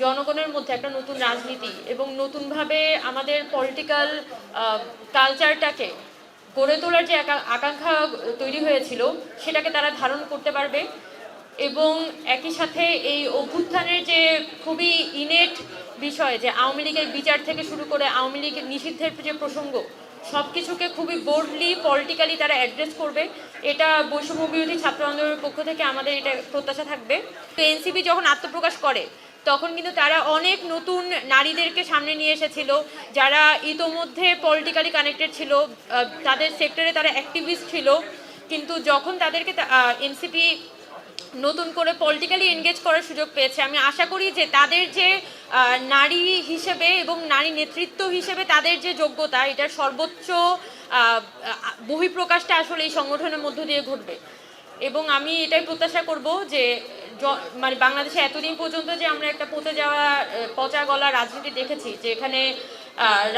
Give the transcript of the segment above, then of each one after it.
জনগণের মধ্যে একটা নতুন রাজনীতি এবং নতুনভাবে আমাদের পলিটিক্যাল কালচারটাকে গড়ে তোলার যে আকাঙ্ক্ষা তৈরি হয়েছিল সেটাকে তারা ধারণ করতে পারবে। এবং একই সাথে এই অভ্যুত্থানের যে খুবই ইনেট বিষয় যে আওয়ামী লীগের বিচার থেকে শুরু করে আওয়ামী লীগের নিষিদ্ধের যে প্রসঙ্গ, সব কিছুকে খুবই বোল্ডলি পলিটিক্যালি তারা অ্যাড্রেস করবে। এটা বৈষম্য বিরোধী ছাত্র আন্দোলনের পক্ষ থেকে আমাদের এটা প্রত্যাশা থাকবে। তো এনসিপি যখন আত্মপ্রকাশ করে তখন কিন্তু তারা অনেক নতুন নারীদেরকে সামনে নিয়ে এসেছিল, যারা ইতোমধ্যে পলিটিক্যালি কানেক্টেড ছিল, তাদের সেক্টরে তারা অ্যাক্টিভিস্ট ছিল। কিন্তু যখন তাদেরকে এনসিপি নতুন করে পলিটিক্যালি এনগেজ করার সুযোগ পেয়েছে, আমি আশা করি যে তাদের যে নারী হিসেবে এবং নারী নেতৃত্ব হিসেবে তাদের যে যোগ্যতা, এটার সর্বোচ্চ বহিঃপ্রকাশটা আসলে এই সংগঠনের মধ্য দিয়ে ঘটবে। এবং আমি এটাই প্রত্যাশা করব যে মানে বাংলাদেশে এতদিন পর্যন্ত যে আমরা একটা পচা গলা রাজনীতি দেখেছি, যে এখানে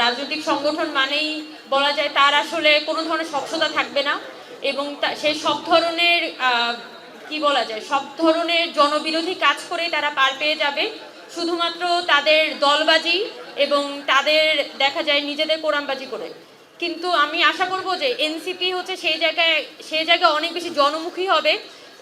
রাজনৈতিক সংগঠন মানেই বলা যায় তার আসলে কোনো ধরনের স্বচ্ছতা থাকবে না, এবং সেই সব ধরনের কি বলা যায় সব ধরনের জনবিরোধী কাজ করে তারা পার পেয়ে যাবে, শুধুমাত্র তাদের দলবাজি এবং তাদের দেখা যায় নিজেদের কোরআনবাজি করে। কিন্তু আমি আশা করব যে এনসিপি হচ্ছে সেই জায়গায় অনেক বেশি জনমুখী হবে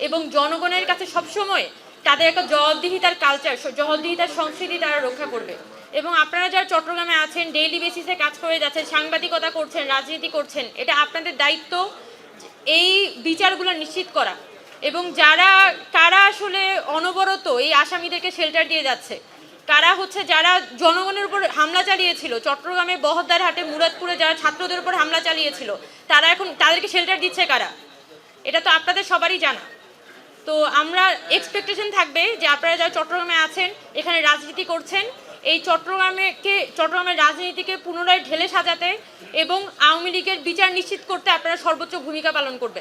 এবং জনগণের কাছে সবসময় তাদের একটা জবাবদিহিতার কালচার, জবাবদিহিতার সংস্কৃতি তারা রক্ষা করবে। এবং আপনারা যারা চট্টগ্রামে আছেন, ডেইলি বেসিসে কাজ করে যাচ্ছেন, সাংবাদিকতা করছেন, রাজনীতি করছেন, এটা আপনাদের দায়িত্ব এই বিচারগুলো নিশ্চিত করা। এবং কারা আসলে অনবরত এই আসামিদেরকে শেল্টার দিয়ে যাচ্ছে, কারা হচ্ছে যারা জনগণের উপর হামলা চালিয়েছিল, চট্টগ্রামে বহদ্দারহাটে, মুরাদপুরে যারা ছাত্রদের উপর হামলা চালিয়েছিল, তারা এখন তাদেরকে শেল্টার দিচ্ছে কারা, এটা তো আপনাদের সবারই জানা। তো আমরা এক্সপেকটেশন থাকবে যে আপনারা যারা চট্টগ্রামে আছেন, এখানে রাজনীতি করছেন, এই চট্টগ্রামের রাজনীতিকে পুনরায় ঢেলে সাজাতে এবং আওয়ামী লীগের বিচার নিশ্চিত করতে আপনারা সর্বোচ্চ ভূমিকা পালন করবেন।